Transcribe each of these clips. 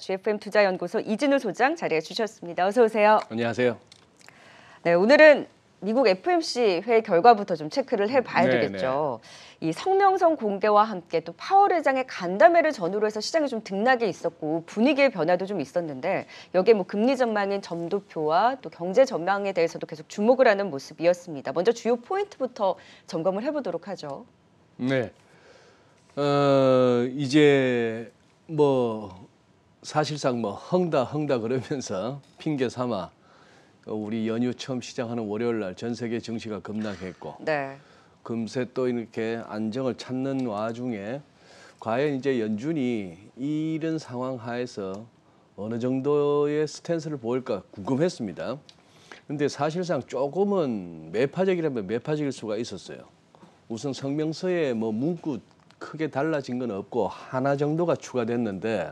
GFM 투자연구소 이진우 소장 자리해 주셨습니다. 어서 오세요. 안녕하세요. 네, 오늘은 미국 FOMC 회의 결과부터 좀 체크를 해봐야 네, 되겠죠. 이 성명서 공개와 함께 또 파월 의장의 간담회를 전후로 해서 시장이 좀 등락이 있었고 분위기의 변화도 좀 있었는데 여기에 뭐 금리 전망인 점도표와 또 경제 전망에 대해서도 계속 주목을 하는 모습이었습니다. 먼저 주요 포인트부터 점검을 해보도록 하죠. 네. 이제 뭐 사실상 뭐 헝다 그러면서 핑계 삼아 우리 연휴 처음 시작하는 월요일 날 전 세계 증시가 급락했고 네. 금세 또 이렇게 안정을 찾는 와중에 과연 이제 연준이 이런 상황 하에서 어느 정도의 스탠스를 보일까 궁금했습니다. 근데 사실상 조금은 매파적이라면 매파적일 수가 있었어요. 우선 성명서에 뭐 문구 크게 달라진 건 없고 하나 정도가 추가됐는데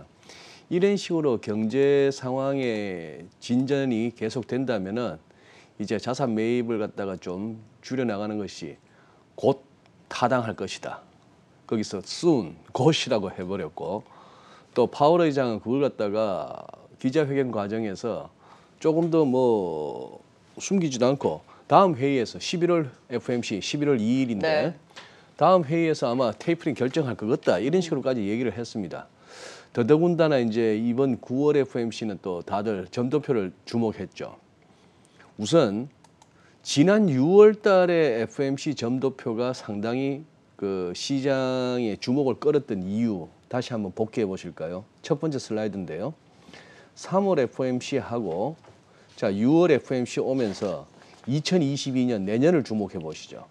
이런 식으로 경제 상황의 진전이 계속된다면은 이제 자산 매입을 갖다가 좀 줄여나가는 것이 곧 타당할 것이다. 거기서 soon, 곧이라고 해버렸고 또 파월 의장은 그걸 갖다가 기자회견 과정에서 조금 더 뭐 숨기지도 않고 다음 회의에서 11월 FOMC 11월 2일인데 네. 다음 회의에서 아마 테이퍼링 결정할 것 같다 이런 식으로까지 얘기를 했습니다. 더더군다나 이제 이번 9월 FOMC는 또 다들 점도표를 주목했죠. 우선 지난 6월 달에 FOMC 점도표가 상당히 그 시장의 주목을 끌었던 이유 다시 한번 복귀해 보실까요? 첫 번째 슬라이드인데요. 3월 FOMC하고 자 6월 FOMC 오면서 2022년 내년을 주목해 보시죠.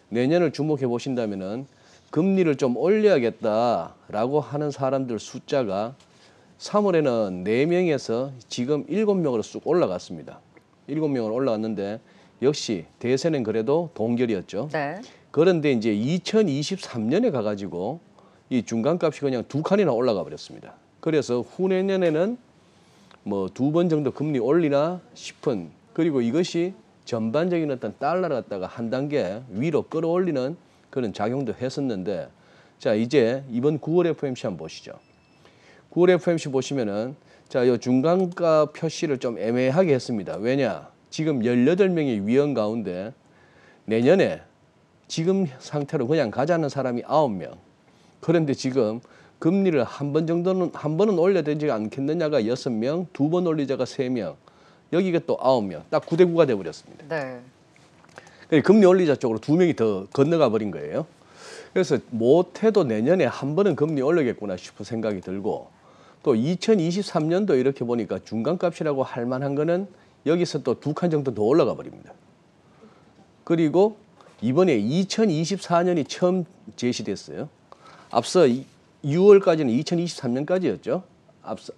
내년을 주목해 보신다면은 금리를 좀 올려야겠다라고 하는 사람들 숫자가 3월에는 4명에서 지금 7명으로 쑥 올라갔습니다. 7명으로 올라갔는데 역시 대세는 그래도 동결이었죠. 네. 그런데 이제 2023년에 가가지고 이 중간값이 그냥 2칸이나 올라가 버렸습니다. 그래서 후내년에는 뭐 2번 정도 금리 올리나 싶은 그리고 이것이 전반적인 어떤 달러를 갖다가 한 단계 위로 끌어올리는 그런 작용도 했었는데 자 이제 이번 9월 FOMC 한번 보시죠. 9월 FOMC 보시면은 자 이 중간가 표시를 좀 애매하게 했습니다. 왜냐? 지금 18명의 위원 가운데 내년에 지금 상태로 그냥 가자는 사람이 9명. 그런데 지금 금리를 한 번은 올려야 되지 않겠느냐가 6명, 2번 올리자가 3명. 여기가 또 9명. 딱 9대 9가 돼 버렸습니다. 네. 금리 올리자 쪽으로 2명이 더 건너가 버린 거예요. 그래서 못해도 내년에 한 번은 금리 올리겠구나 싶은 생각이 들고 또 2023년도 이렇게 보니까 중간값이라고 할 만한 거는 여기서 또 2칸 정도 더 올라가 버립니다. 그리고 이번에 2024년이 처음 제시됐어요. 앞서 6월까지는 2023년까지였죠.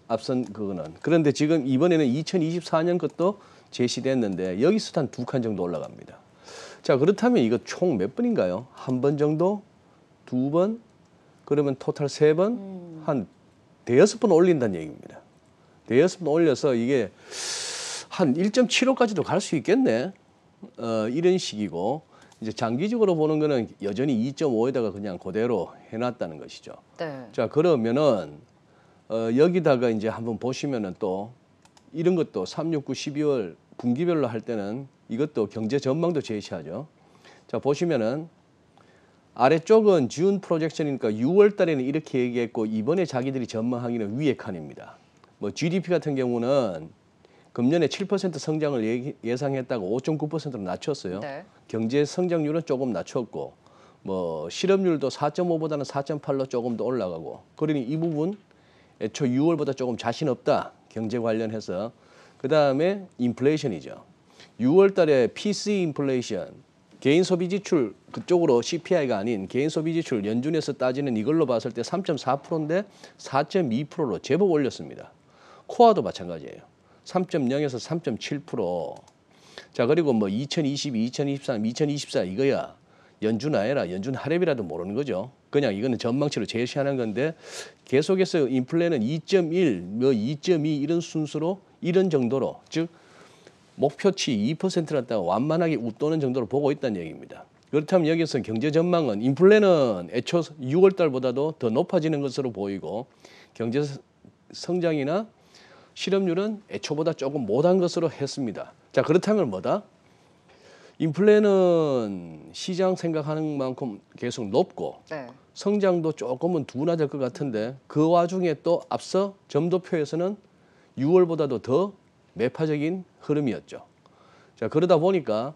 앞선 그거는. 그런데 지금 이번에는 2024년 것도 제시됐는데 여기서 한 2칸 정도 올라갑니다. 자 그렇다면 이거 총 몇 번인가요? 한 번 정도? 2번? 그러면 토탈 3번? 한 대여섯 번 올린다는 얘기입니다. 대여섯 번 올려서 이게 한 1.75까지도 갈 수 있겠네. 이런 식이고 이제 장기적으로 보는 거는 여전히 2.5에다가 그냥 그대로 해놨다는 것이죠. 네. 자 그러면은 여기다가 이제 한번 보시면은 또 이런 것도 3, 6, 9, 12월 분기별로 할 때는 이것도 경제 전망도 제시하죠. 자 보시면은 아래쪽은 준 프로젝션이니까 6월 달에는 이렇게 얘기했고 이번에 자기들이 전망하기는 위의 칸입니다. 뭐 GDP 같은 경우는 금년에 7% 성장을 예상했다고 5.9%로 낮췄어요. 네. 경제 성장률은 조금 낮췄고 뭐 실업률도 4.5보다는 4.8로 조금 더 올라가고 그러니 이 부분 애초 6월보다 조금 자신 없다. 경제 관련해서. 그다음에 인플레이션이죠. 6월 달에 PC 인플레이션 개인 소비 지출 그쪽으로 CPI가 아닌 개인 소비 지출 연준에서 따지는 이걸로 봤을 때 3.4%인데 4.2%로 제법 올렸습니다. 코아도 마찬가지예요. 3.0에서 3.7%. 자 그리고 뭐 2022, 2023, 2024 이거야 연준 아니라 연준 하랩이라도 모르는 거죠. 그냥 이거는 전망치로 제시하는 건데 계속해서 인플레는 2.1, 뭐 2.2 이런 순서로 이런 정도로 즉 목표치 2%였다가 완만하게 웃도는 정도로 보고 있다는 얘기입니다. 그렇다면 여기서 경제 전망은 인플레는 애초 6월 달보다도 더 높아지는 것으로 보이고 경제 성장이나 실업률은 애초보다 조금 못한 것으로 했습니다. 자, 그렇다면 뭐다? 인플레는 시장 생각하는 만큼 계속 높고 네. 성장도 조금은 둔화될 것 같은데 그 와중에 또 앞서 점도표에서는 6월보다도 더 매파적인 흐름이었죠. 자, 그러다 보니까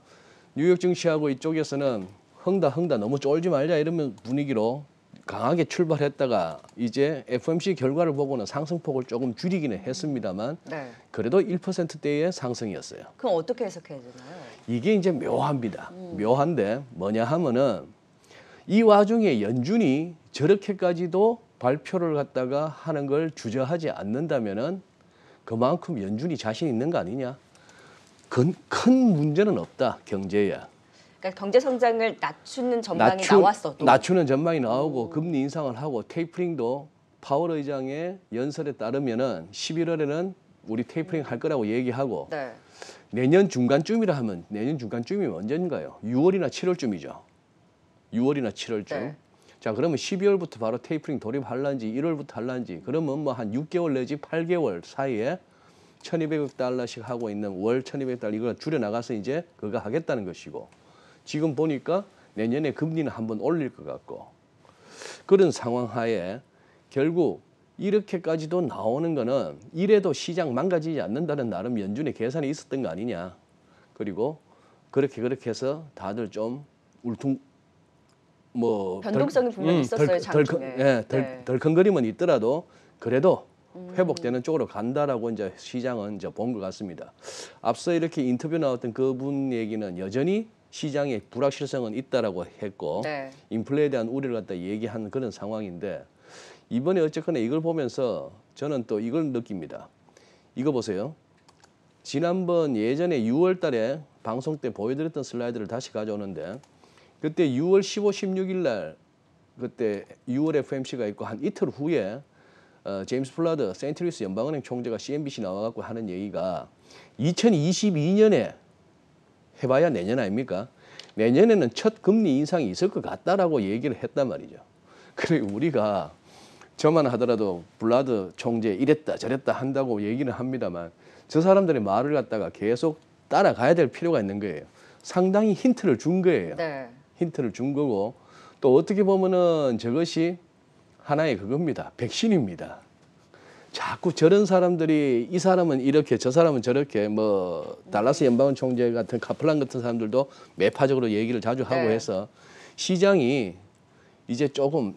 뉴욕 증시하고 이쪽에서는 흥다 너무 쫄지 말자 이러면 분위기로 강하게 출발했다가 이제 FOMC 결과를 보고는 상승폭을 조금 줄이기는 했습니다만 네. 그래도 1%대의 상승이었어요. 그럼 어떻게 해석해야 되나요? 이게 이제 묘합니다. 묘한데 뭐냐 하면은 이 와중에 연준이 저렇게까지도 발표를 갖다가 하는 걸 주저하지 않는다면은 그만큼 연준이 자신 있는 거 아니냐? 큰 문제는 없다, 경제에. 그러니까 경제 성장을 낮추는 전망이 나왔어도 낮추는 전망이 나오고 금리 인상을 하고 테이퍼링도 파월 의장의 연설에 따르면은 11월에는 우리 테이퍼링 할 거라고 얘기하고 네. 내년 중간쯤이라 하면 내년 중간쯤이 언젠가요? 6월이나 7월쯤이죠. 6월이나 7월쯤. 네. 자, 그러면 12월부터 바로 테이퍼링 돌입할란지 1월부터 할란지 그러면 뭐 한 6개월 내지 8개월 사이에 1,200억 달러씩 하고 있는 월 1,200억 달러 이걸 줄여 나가서 이제 그거 하겠다는 것이고 지금 보니까 내년에 금리는 한번 올릴 것 같고 그런 상황 하에 결국 이렇게까지도 나오는 거는 이래도 시장 망가지지 않는다는 나름 연준의 계산이 있었던 거 아니냐. 그리고 그렇게 해서 다들 좀 울퉁 뭐 변동성이 분명히 있었어요, 장중에. 덜컹거림은 있더라도 그래도 회복되는 쪽으로 간다라고 이제 시장은 이제 본 것 같습니다. 앞서 이렇게 인터뷰 나왔던 그분 얘기는 여전히 시장의 불확실성은 있다라고 했고 네. 인플레에 대한 우려를 갖다 얘기한 그런 상황인데 이번에 어쨌거나 이걸 보면서 저는 또 이걸 느낍니다. 이거 보세요. 지난번 예전에 6월 달에 방송 때 보여드렸던 슬라이드를 다시 가져오는데 그때 6월 15, 16일 날 그때 6월 FOMC가 있고 한 이틀 후에 제임스 플라드 세인트루이스 연방은행 총재가 CNBC 나와갖고 하는 얘기가 2022년에 해봐야 내년 아닙니까? 내년에는 첫 금리 인상이 있을 것 같다라고 얘기를 했단 말이죠. 그리고 우리가 저만 하더라도 블라드 총재 이랬다 저랬다 한다고 얘기는 합니다만 저 사람들의 말을 갖다가 계속 따라가야 될 필요가 있는 거예요. 상당히 힌트를 준 거예요. 네. 힌트를 준 거고 또 어떻게 보면은 저것이 하나의 그겁니다. 백신입니다. 자꾸 저런 사람들이 이 사람은 이렇게 저 사람은 저렇게 뭐 달라스 연방은 총재 같은 카플란 같은 사람들도 매파적으로 얘기를 자주 하고 네. 해서 시장이 이제 조금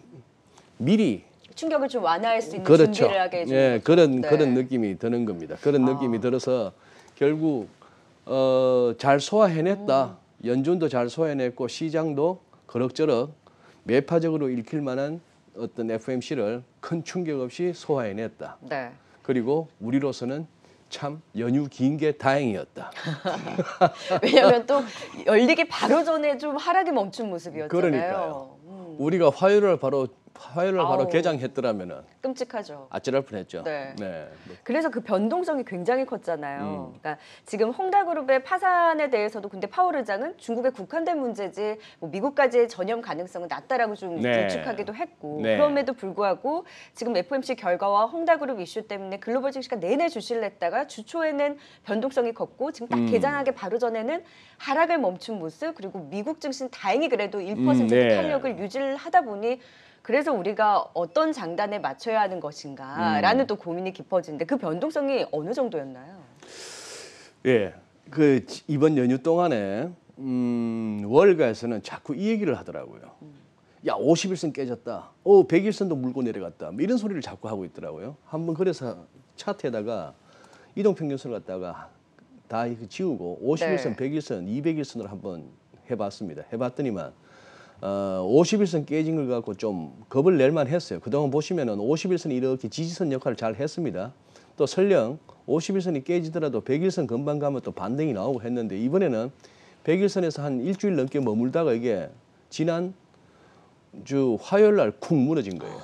미리 충격을 좀 완화할 수 있는 그렇죠. 준비를 하게 해주는 예, 거죠. 그런 느낌이 드는 겁니다. 그런 느낌이 들어서 결국 잘 소화해냈다. 연준도 잘 소화해냈고 시장도 그럭저럭 매파적으로 읽힐 만한 어떤 FOMC를 큰 충격 없이 소화해냈다. 네. 그리고 우리로서는 참 연휴 긴 게 다행이었다. 왜냐하면 또 열리기 바로 전에 좀 하락이 멈춘 모습이었잖아요. 그러니까요. 우리가 화요일 바로 아우. 개장했더라면은 끔찍하죠. 아찔할 뻔했죠. 네. 네. 그래서 그 변동성이 굉장히 컸잖아요. 그러니까 지금 헝다그룹의 파산에 대해서도 근데 파월 의장은 중국에 국한된 문제지 뭐 미국까지의 전염 가능성은 낮다라고 좀 네. 예측하기도 했고 네. 그럼에도 불구하고 지금 FOMC 결과와 헝다그룹 이슈 때문에 글로벌 증시가 내내 주시를 냈다가 주 초에는 변동성이 컸고 지금 딱 개장하기 바로 전에는 하락을 멈춘 모습 그리고 미국 증시는 다행히 그래도 1% 네. 탄력을 유지를 하다 보니 그래서 우리가 어떤 장단에 맞춰야 하는 것인가라는 또 고민이 깊어지는데 그 변동성이 어느 정도였나요? 예, 그 이번 연휴 동안에 월가에서는 자꾸 이 얘기를 하더라고요. 야, 50일선 깨졌다. 100일선도 물고 내려갔다. 뭐 이런 소리를 자꾸 하고 있더라고요. 한번 그래서 차트에다가 이동평균선을 갖다가 다 지우고 50일선, 네. 100일선, 200일선으로 한번 해봤습니다. 해봤더니만 50일선 깨진 걸 갖고 좀 겁을 낼만 했어요. 그동안 보시면은 50일선이 이렇게 지지선 역할을 잘 했습니다. 또 설령 50일선이 깨지더라도 100일선 금방 가면 또 반등이 나오고 했는데 이번에는 100일선에서 한 일주일 넘게 머물다가 이게 지난 주 화요일 날 쿵 무너진 거예요.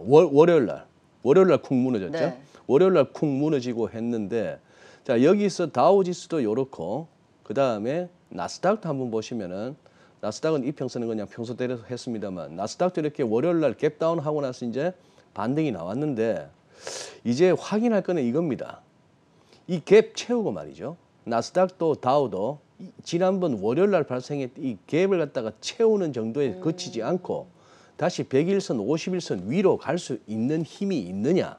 월요일 날 쿵 무너졌죠. 네. 월요일 날 쿵 무너지고 했는데 자, 여기서 다우 지수도 요렇고 그다음에 나스닥도 한번 보시면은 나스닥은 이평선은 그냥 평소대로 했습니다만 나스닥도 이렇게 월요일 날 갭다운 하고 나서 이제 반등이 나왔는데 이제 확인할 거는 이겁니다. 이 갭 채우고 말이죠. 나스닥도 다우도 지난번 월요일 날 발생했던 이 갭을 갖다가 채우는 정도에 그치지 않고 다시 100일선, 50일선 위로 갈 수 있는 힘이 있느냐,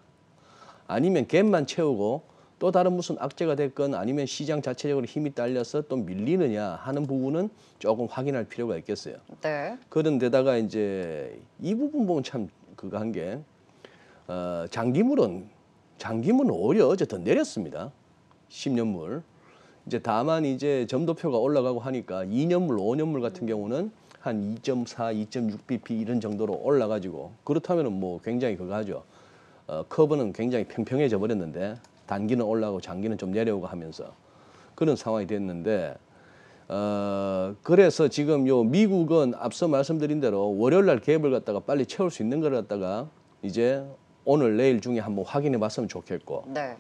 아니면 갭만 채우고 또 다른 무슨 악재가 됐건 아니면 시장 자체적으로 힘이 딸려서 또 밀리느냐 하는 부분은 조금 확인할 필요가 있겠어요. 네. 그런데다가 이제 이 부분 보면 참 그거 한 게 장기물은 오히려 어제 더 내렸습니다. 10년물. 이제 다만 이제 점도표가 올라가고 하니까 2년물, 5년물 같은 경우는 한 2.4, 2.6bp 이런 정도로 올라가지고, 그렇다면은 뭐 굉장히 그거 하죠. 커브는 굉장히 평평해져 버렸는데 단기는 올라가고 장기는 좀 내려오고 하면서 그런 상황이 됐는데, 그래서 지금 요 미국은 앞서 말씀드린 대로 월요일 날 갭을 갖다가 빨리 채울 수 있는 걸 갖다가 이제 오늘 내일 중에 한번 확인해 봤으면 좋겠고, 네.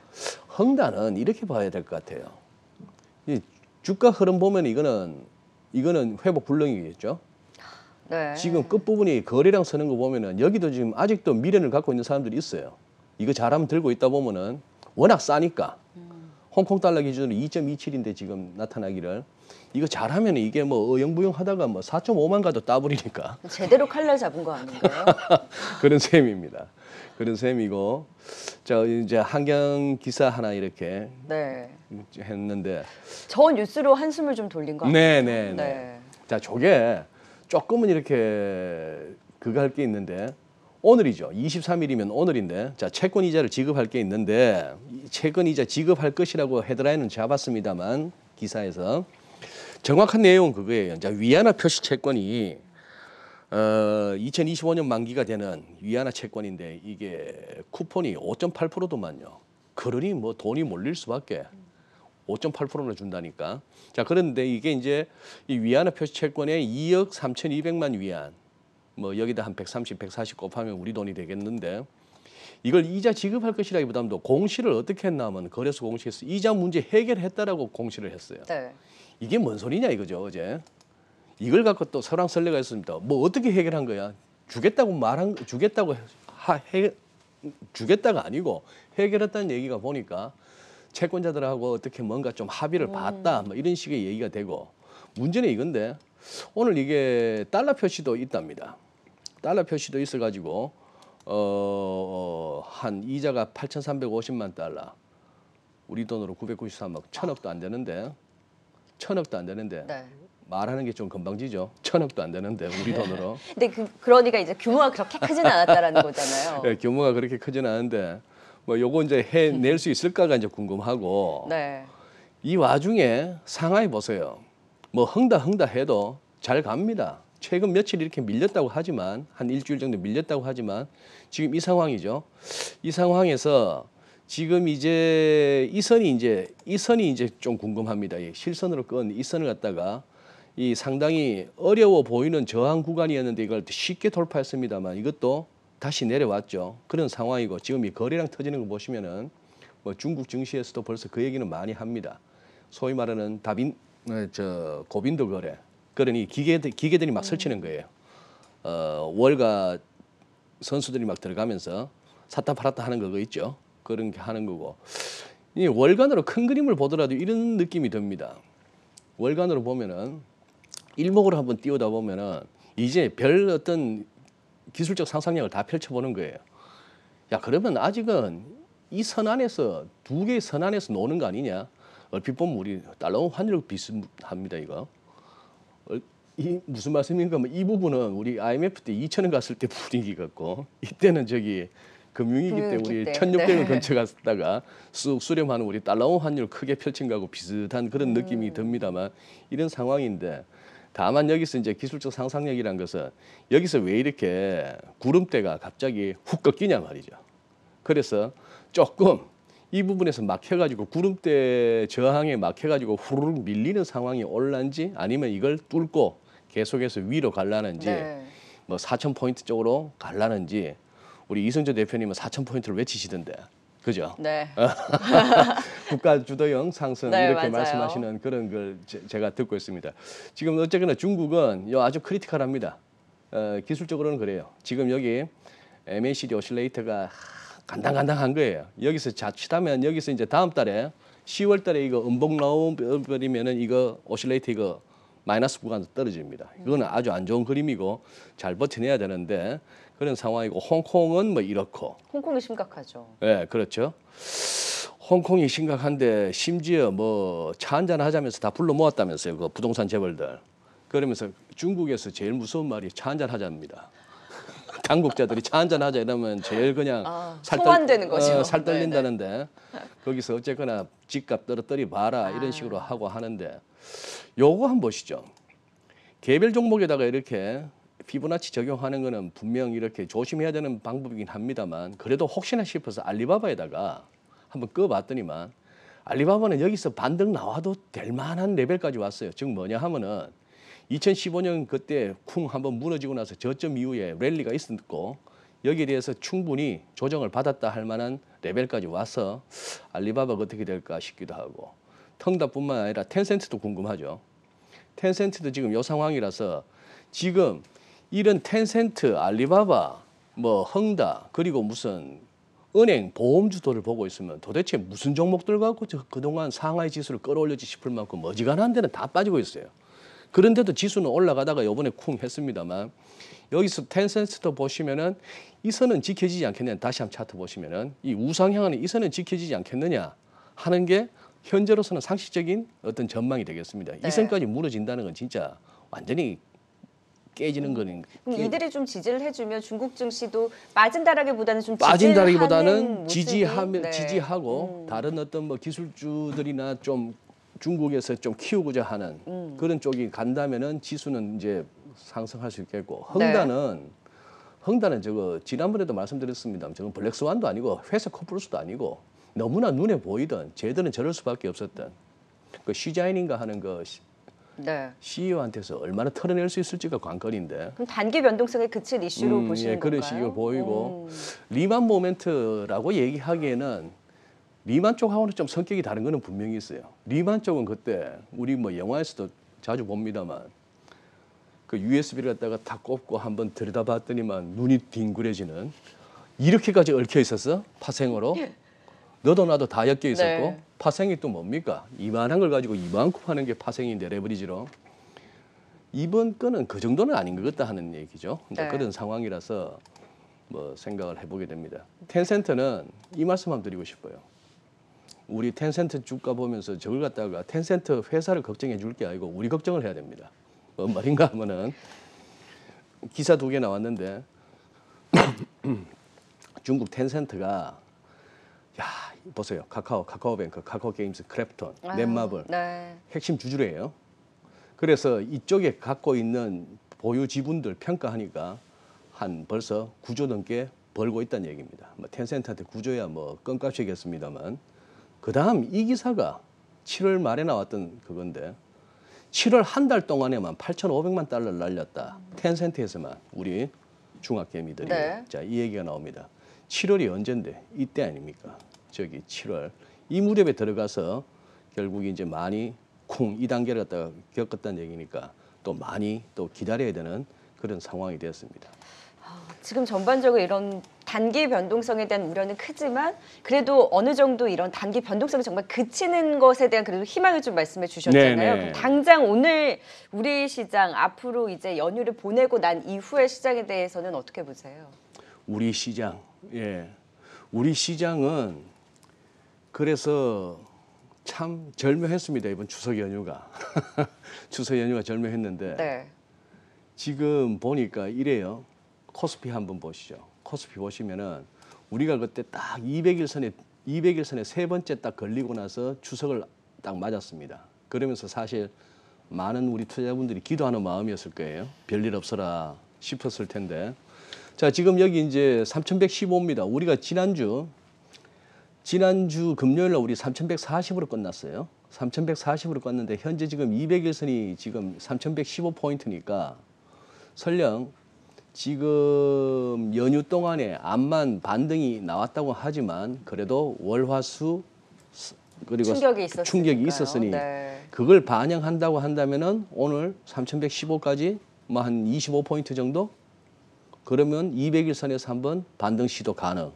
헝다는 이렇게 봐야 될 것 같아요. 이 주가 흐름 보면 이거는 회복 불능이겠죠. 네. 지금 끝부분이 거래량 서는 거 보면은 여기도 지금 아직도 미련을 갖고 있는 사람들이 있어요. 이거 잘하면 들고 있다 보면은 워낙 싸니까. 홍콩 달러 기준으로 2.27인데 지금 나타나기를, 이거 잘하면 이게 뭐 어영부영 하다가 뭐 4.5만 가도 따버리니까 제대로 칼날 잡은 거 아닌가요? 그런 셈입니다. 그런 셈이고, 자 이제 한경 기사 하나 이렇게 네. 했는데, 저 뉴스로 한숨을 좀 돌린 거 아니에요? 네네네. 네. 자, 저게 조금은 이렇게 그거 할 게 있는데, 오늘이죠. 23일이면 오늘인데, 자, 채권 이자를 지급할 게 있는데, 이 채권 이자 지급할 것이라고 헤드라인은 잡았습니다만 기사에서 정확한 내용은 그거예요. 자, 위안화 표시 채권이 2025년 만기가 되는 위안화 채권인데 이게 쿠폰이 5.8%도만요. 그러니 뭐 돈이 몰릴 수밖에. 5.8%를 준다니까. 자, 그런데 이게 이제 이 위안화 표시 채권에 2억 3,200만 위안, 뭐 여기다 한 130, 140 곱하면 우리 돈이 되겠는데, 이걸 이자 지급할 것이라기보다도 공시를 어떻게 했나 하면 거래소 공시에서 이자 문제 해결했다라고 공시를 했어요. 네. 이게 뭔 소리냐 이거죠, 어제. 이걸 갖고 또 설왕설래가 있습니다. 뭐 어떻게 해결한 거야? 주겠다가 아니고 해결했다는 얘기가 보니까 채권자들하고 어떻게 뭔가 좀 합의를 봤다, 뭐 이런 식의 얘기가 되고, 문제는 이건데 오늘 이게 달러 표시도 있답니다. 달러 표시도 있어가지고 한 이자가 8,350만 달러, 우리 돈으로 993억, 1,000억도 안 되는데, 1,000억도 안 되는데. 네. 말하는 게 좀 금방지죠. 1,000억도 안 되는데 우리 돈으로. 근데 그러니까 이제 규모가 그렇게 크진 않았다라는 거잖아요. 네, 규모가 그렇게 크지는 않은데 뭐 요거 이제 해낼 수 있을까가 이제 궁금하고. 네. 이 와중에 상하이 보세요. 뭐 흥다 해도 잘 갑니다. 최근 며칠 이렇게 밀렸다고 하지만, 한 일주일 정도 밀렸다고 하지만 지금 이 상황이죠. 이 상황에서 지금 이제 이 선이 이제 좀 궁금합니다. 이 실선으로 끈 이 선을 갖다가 이 상당히 어려워 보이는 저항 구간이었는데 이걸 쉽게 돌파했습니다만 이것도 다시 내려왔죠. 그런 상황이고, 지금 이 거래량 터지는 거 보시면은 뭐 중국 증시에서도 벌써 그 얘기는 많이 합니다. 소위 말하는 고빈도 거래. 그러니 기계들이 막 설치는 거예요. 월가 선수들이 막 들어가면서 샀다 팔았다 하는 거 있죠. 그런 게 하는 거고, 이 월간으로 큰 그림을 보더라도 이런 느낌이 듭니다. 월간으로 보면은 일목으로 한번 띄우다 보면은 이제 별 어떤 기술적 상상력을 다 펼쳐보는 거예요. 야, 그러면 아직은 이 선 안에서, 두 개의 선 안에서 노는 거 아니냐? 얼핏 보면 우리 달러 환율 비슷합니다, 이거. 이 무슨 말씀인가 하면 이 부분은 우리 IMF 때 2,000원 갔을 때 분위기 같고, 이때는 저기 금융위기 때 우리 1,600원 네. 근처 갔다가 쑥 수렴하는 우리 달러 환율 크게 펼친 거하고 비슷한 그런 느낌이 듭니다만, 이런 상황인데, 다만 여기서 이제 기술적 상상력이란 것은 여기서 왜 이렇게 구름대가 갑자기 훅 꺾이냐 말이죠. 그래서 조금 이 부분에서 막혀가지고 구름대 저항에 막혀가지고 후루룩 밀리는 상황이 올란지, 아니면 이걸 뚫고 계속해서 위로 갈라는지, 네. 뭐 4,000포인트 쪽으로 갈라는지. 우리 이승조 대표님은 4,000포인트를 외치시던데, 그죠? 네. 국가 주도형 상승, 네, 이렇게 맞아요. 말씀하시는 그런 걸 제가 듣고 있습니다. 지금 어쨌거나 중국은 아주 크리티컬합니다. 기술적으로는 그래요. 지금 여기 MACD 오실레이터가 간당간당한 거예요. 여기서 자칫하면 여기서 이제 다음 달에 10월 달에 이거 음봉 나오면은 이거 오실레이트 이거 마이너스 구간 떨어집니다. 이거는 아주 안 좋은 그림이고 잘 버텨내야 되는데 그런 상황이고 홍콩은 뭐 이렇고. 홍콩이 심각하죠. 네, 그렇죠. 홍콩이 심각한데 심지어 뭐 차 한잔 하자면서 다 불러 모았다면서요. 그 부동산 재벌들. 그러면서 중국에서 제일 무서운 말이 차 한잔 하자입니다. 당국자들이 차 한잔 하자 이러면 제일 그냥 소환되는 거죠. 살 떨린다는데 거기서 어쨌거나 집값 떨어뜨리 봐라 이런 식으로 하고 하는데 요거 한번 보시죠. 개별 종목에다가 이렇게 피보나치 적용하는 거는 분명 이렇게 조심해야 되는 방법이긴 합니다만 그래도 혹시나 싶어서 알리바바에다가 한번 꺼봤더니만 알리바바는 여기서 반등 나와도 될 만한 레벨까지 왔어요. 즉 뭐냐 하면은 2015년 그때 쿵 한번 무너지고 나서 저점 이후에 랠리가 있었고 여기에 대해서 충분히 조정을 받았다 할 만한 레벨까지 와서 알리바바가 어떻게 될까 싶기도 하고 텅다뿐만 아니라 텐센트도 궁금하죠. 텐센트도 지금 이 상황이라서 지금 이런 텐센트, 알리바바, 뭐 헝다 그리고 무슨 은행, 보험주도를 보고 있으면 도대체 무슨 종목들 갖고 그동안 상하이 지수를 끌어올렸지 싶을 만큼 어지간한 데는 다 빠지고 있어요. 그런데도 지수는 올라가다가 요번에 쿵 했습니다만 여기서 텐센스도 보시면은 이 선은 지켜지지 않겠느냐. 다시 한번 차트 보시면은 이 우상향하는 이 선은 지켜지지 않겠느냐 하는 게 현재로서는 상식적인 어떤 전망이 되겠습니다. 네. 이 선까지 무너진다는 건 진짜 완전히 깨지는 거는 그럼 이들이 좀 지지를 해주면 중국 증시도 빠진다라기보다는 좀 빠진다기보다는 지지하는 지지하고 다른 어떤 뭐 기술주들이나 좀 중국에서 좀 키우고자 하는 그런 쪽이 간다면은 지수는 이제 상승할 수 있겠고 헝다는 저거 지난번에도 말씀드렸습니다. 저건 블랙스완도 아니고 회색 코뿔소도 아니고 너무나 눈에 보이던 쟤들은 저럴 수밖에 없었던 그 시자인인가 하는 그 CEO한테서 얼마나 털어낼 수 있을지가 관건인데. 그럼 단기 변동성에 그칠 이슈로 보시는 그런 건가요? 식으로 보이고 리만 모멘트라고 얘기하기에는 리만 쪽하고는 좀 성격이 다른 거는 분명히 있어요. 리만 쪽은 그때 우리 뭐 영화에서도 자주 봅니다만 그 USB를 갖다가 다 꼽고 한번 들여다봤더니만 눈이 뒹굴해지는 이렇게까지 얽혀 있었어? 파생으로? 너도 나도 다 엮여 있었고 네. 파생이 또 뭡니까? 이만한 걸 가지고 이만큼 하는 게 파생인데 레버리지로 이번 건은 그 정도는 아닌 것 같다 하는 얘기죠. 네. 그런 상황이라서 뭐 생각을 해보게 됩니다. 텐센트는 이 말씀 한번 드리고 싶어요. 우리 텐센트 주가 보면서 저걸 갖다가 텐센트 회사를 걱정해 줄 게 아니고 우리 걱정을 해야 됩니다. 뭔 말인가 하면은 기사 2개 나왔는데 중국 텐센트가 야 보세요. 카카오뱅크, 카카오게임즈, 크래프톤, 넷마블 핵심 주주래요. 그래서 이쪽에 갖고 있는 보유 지분들 평가하니까 한 벌써 9조 넘게 벌고 있다는 얘기입니다. 뭐 텐센트한테 9조야 뭐 껌값이겠습니다만 그다음 이 기사가 7월 말에 나왔던 그건데 7월 한 달 동안에만 8,500만 달러를 날렸다. 텐센트에서만 우리 중학개미들이 자, 이 얘기가 나옵니다. 7월이 언젠데 이때 아닙니까? 저기 7월 이 무렵에 들어가서 결국 이제 많이 쿵 이 단계를 갖다가 겪었다는 얘기니까 또 많이 또 기다려야 되는 그런 상황이 되었습니다. 지금 전반적으로 이런 단기 변동성에 대한 우려는 크지만 그래도 어느 정도 이런 단기 변동성이 정말 그치는 것에 대한 그래도 희망을 좀 말씀해 주셨잖아요. 그럼 당장 오늘 우리 시장 앞으로 이제 연휴를 보내고 난 이후의 시장에 대해서는 어떻게 보세요? 우리 시장, 우리 시장은 그래서 참 절묘했습니다. 이번 추석 연휴가 추석 연휴가 절묘했는데 지금 보니까 이래요. 코스피 한번 보시죠. 코스피 보시면은 우리가 그때 딱 200일선에 세 번째 딱 걸리고 나서 추석을 딱 맞았습니다. 그러면서 사실 많은 우리 투자자분들이 기도하는 마음이었을 거예요. 별일 없어라 싶었을 텐데. 자, 지금 여기 이제 3,115입니다. 우리가 지난주 금요일 날 우리 3,140으로 끝났어요. 3,140으로 끝났는데 현재 지금 200일선이 지금 3,115포인트니까 설령 지금 연휴 동안에 암만 반등이 나왔다고 하지만 그래도 월화수 그리고 충격이 있었으니 그걸 반영한다고 한다면은 오늘 3,115까지 뭐 한 25포인트 정도 그러면 200일선에서 한번 반등 시도 가능.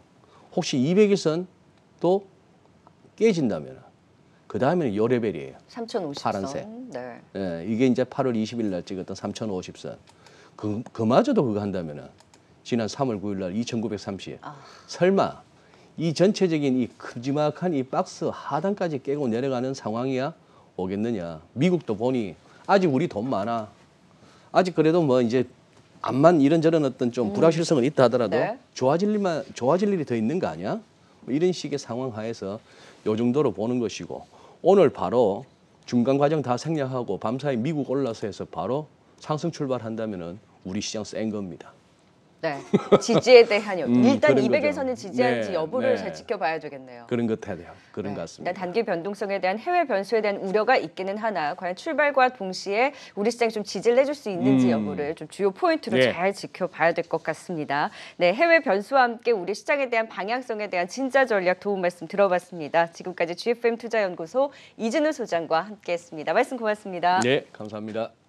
혹시 200일선도 깨진다면 그 다음에는 요 레벨이에요. 3,050선. 파란색. 네. 예, 이게 이제 8월 20일 날 찍었던 3,050선. 그마저도 그거 한다면은 지난 3월 9일 날 2,930. 설마 이 전체적인 이 큼지막한 이 박스 하단까지 깨고 내려가는 상황이야 오겠느냐? 미국도 보니 아직 우리 돈 많아. 아직 그래도 뭐 이제 암만 이런저런 어떤 좀 불확실성은 있다 하더라도 네. 좋아질 일이 더 있는 거 아니야? 뭐 이런 식의 상황 하에서 요 정도로 보는 것이고 오늘 바로 중간 과정 다 생략하고 밤사이 미국 올라서 해서 바로 상승 출발한다면은 우리 시장 센 겁니다. 네. 지지에 대한 여부. 일단 그런 200에서는 거죠. 지지할지 네, 여부를 네. 잘 지켜봐야 되겠네요. 그런 것 같아요. 그런 네. 것 같습니다. 일단 단기 변동성에 대한 해외 변수에 대한 우려가 있기는 하나 과연 출발과 동시에 우리 시장이 좀 지지를 해줄 수 있는지 여부를 좀 주요 포인트로 네. 잘 지켜봐야 될 것 같습니다. 네, 해외 변수와 함께 우리 시장에 대한 방향성에 대한 진짜 전략 도움 말씀 들어봤습니다. 지금까지 GFM 투자연구소 이진우 소장과 함께했습니다. 말씀 고맙습니다. 네, 감사합니다.